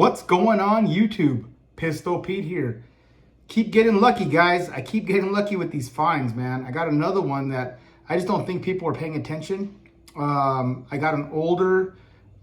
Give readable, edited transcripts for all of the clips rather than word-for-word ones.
What's going on YouTube? Pistol Pete here. Keep getting lucky, guys. I keep getting lucky with these finds, man. I got another one that I just don't think people are paying attention. I got an older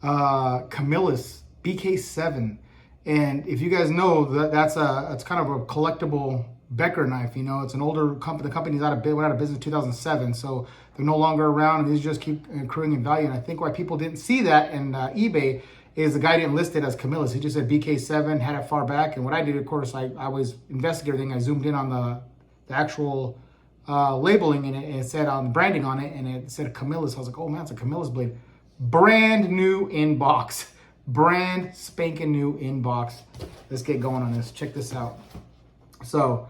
Camillus BK7. And if you guys know, that's kind of a collectible Becker knife. You know, it's an older company. The company's went out of business in 2007, so they're no longer around, and these just keep accruing in value. And I think why people didn't see that in eBay is the guy didn't list it as Camillus. He just said BK7, had it far back. And what I did, of course, I was investigating. I zoomed in on the actual labeling, and it said on the branding on it, and it said Camillus. I was like, oh man, it's a Camillus blade. Brand new in box. Brand spanking new in box. Let's get going on this. Check this out. So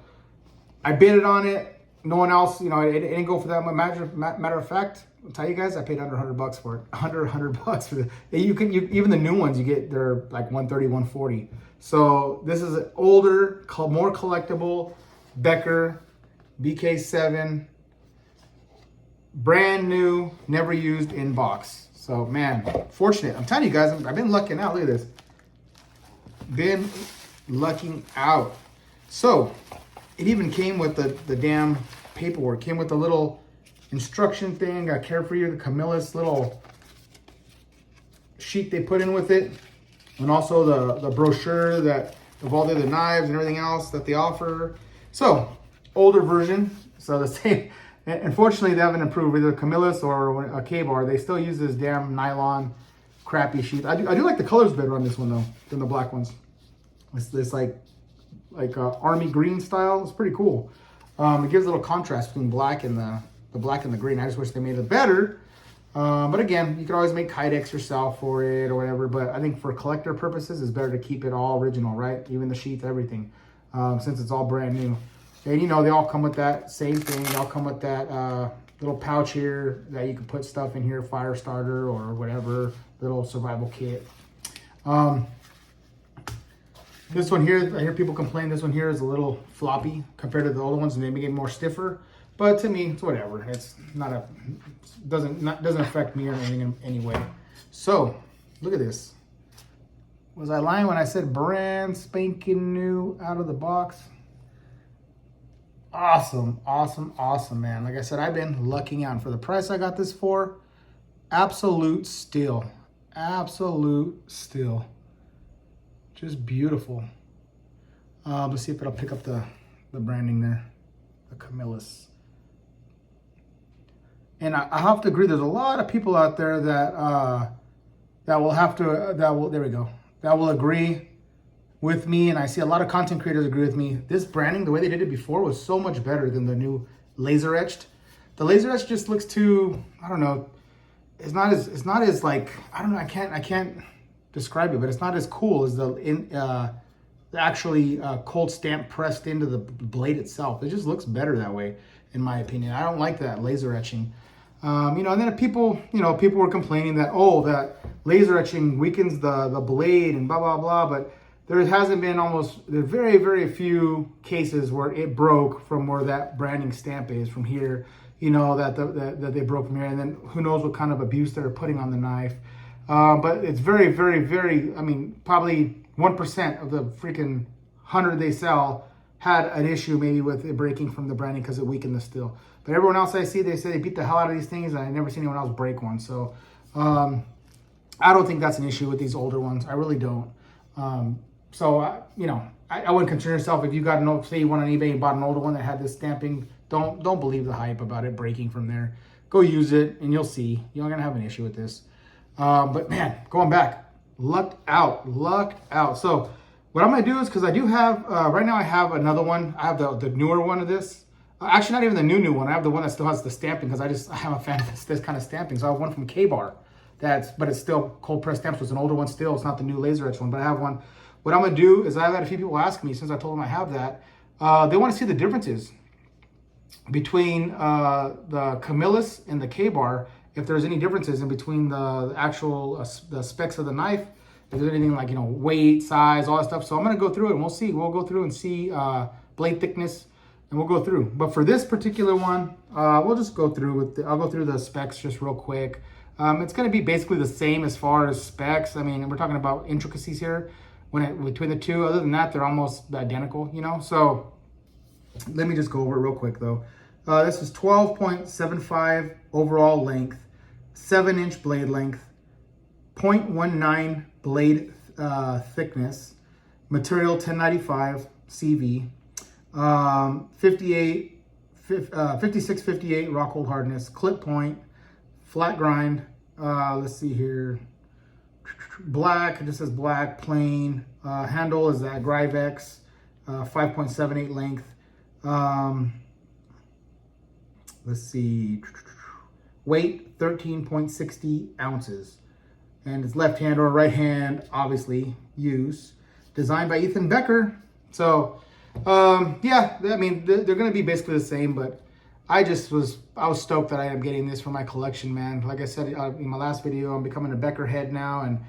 I bid it on it. No one else, you know, it didn't go for that much. Matter of fact, I'll tell you guys, I paid under $100 for it. Under $100 for it. Even the new ones you get, they're like $130, $140. So this is an older, more collectible Becker BK7, brand new, never used in box. So man, fortunate. I'm telling you guys, I've been lucking out. Look at this. Been lucking out. So it even came with the damn paperwork. Came with a little instruction thing. Got care for you, the Camillus little sheet they put in with it, and also the brochure that of all the other knives and everything else that they offer. So older version. So the same. Unfortunately, they haven't improved either Camillus or a K-bar. They still use this damn nylon crappy sheet. I do like the colors better on this one though than the black ones. It's this like army green style. It's pretty cool. It gives a little contrast between black and the black and the green. I just wish they made it better. But again, you could always make kydex yourself for it or whatever. But I think for collector purposes, it's better to keep it all original, right? Even the sheath, everything, since it's all brand new. And you know, they all come with that same thing. They all come with that little pouch here that you can put stuff in here, fire starter or whatever, little survival kit. This one here, I hear people complain, this one here is a little floppy compared to the older ones, and they make it more stiffer. But to me, it's whatever. It's not doesn't affect me or anything in any way. So look at this. Was I lying when I said brand spanking new out of the box? Awesome, awesome, awesome, man. Like I said, I've been lucking out. For the price I got this for, absolute steal. Absolute steal. Just beautiful. Let's see if it'll pick up the branding there. The Camillus. And I have to agree, there's a lot of people out there that there we go. That will agree with me, and I see a lot of content creators agree with me. This branding, the way they did it before, was so much better than the new laser etched. The laser etched just looks too, I don't know. It's not as like, I don't know. I can't describe it, but it's not as cool as the actually cold stamp pressed into the blade itself. It just looks better that way, in my opinion. I don't like that laser etching. You know, and then people were complaining that, oh, that laser etching weakens the blade and blah blah blah, but there hasn't been there are very, very few cases where it broke from where that branding stamp is from here, you know, that they broke from here. And then who knows what kind of abuse they're putting on the knife. But it's very, very, very, I mean, probably 1% of the freaking 100 they sell had an issue maybe with it breaking from the branding because it weakened the steel. But everyone else I see, they say they beat the hell out of these things, and I never seen anyone else break one. So I don't think that's an issue with these older ones. I really don't. You know, I wouldn't concern yourself if you got say you went on eBay and bought an older one that had this stamping. Don't believe the hype about it breaking from there. Go use it and you'll see. You're not gonna have an issue with this. But man, going back, lucked out. So what I'm gonna do is, because I do have right now I have another one. I have the newer one of this. Actually, not even the new one. I have the one that still has the stamping because I am a fan of this kind of stamping. So I have one from K-Bar. But it's still cold press stamps. So it's an older one still. It's not the new laser etch one, but I have one. What I'm gonna do is I've had a few people ask me since I told them I have that. They want to see the differences between the Camillus and the K-Bar. If there's any differences in between the actual the specs of the knife, if there's anything like, you know, weight, size, all that stuff. So I'm gonna go through it and we'll see. We'll go through and see blade thickness, and we'll go through. But for this particular one, we'll just go through with. I'll go through the specs just real quick. It's going to be basically the same as far as specs. I mean, we're talking about intricacies here. between the two. Other than that, they're almost identical, you know. So let me just go over it real quick though. This is 12.75 overall length, 7-inch blade length, 0.19 blade thickness, material 1095 CV, 5658 rock hold hardness, clip point, flat grind. Let's see here. Black, it just says black, plain. Handle is that Grivex, 5.78 length. Let's see. Weight 13.60 ounces. And it's left hand or right hand, obviously, use. Designed by Ethan Becker. So, yeah, I mean, they're going to be basically the same, but I was stoked that I am getting this for my collection, man. Like I said in my last video, I'm becoming a Becker head now, and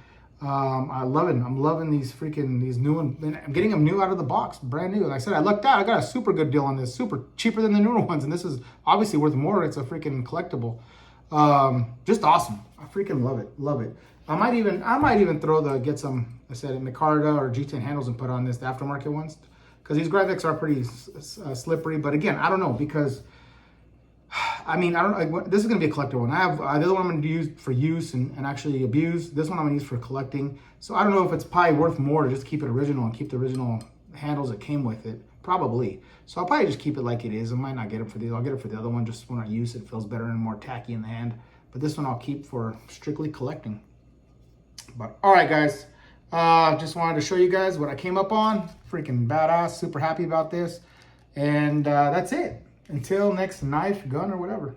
I love it. I'm loving these new ones. I'm getting them new out of the box, brand new. Like I said, I lucked out. I got a super good deal on this, super cheaper than the newer ones, and this is obviously worth more. It's a freaking collectible. Just awesome. I freaking love it. I might even get some, I said, Micarta or G10 handles and put on this, the aftermarket ones, because these Grivex are pretty slippery. But again, I don't know, because I mean, this is going to be a collector one. I have the other one I'm going to use for use and actually abuse. This one I'm going to use for collecting. So I don't know if it's probably worth more to just keep it original and keep the original handles that came with it. Probably. So I'll probably just keep it like it is. I might not get it for these. I'll get it for the other one just when I use it. It feels better and more tacky in the hand. But this one I'll keep for strictly collecting. But all right, guys. Just wanted to show you guys what I came up on. Freaking badass. Super happy about this. And that's it. Until next knife, gun, or whatever.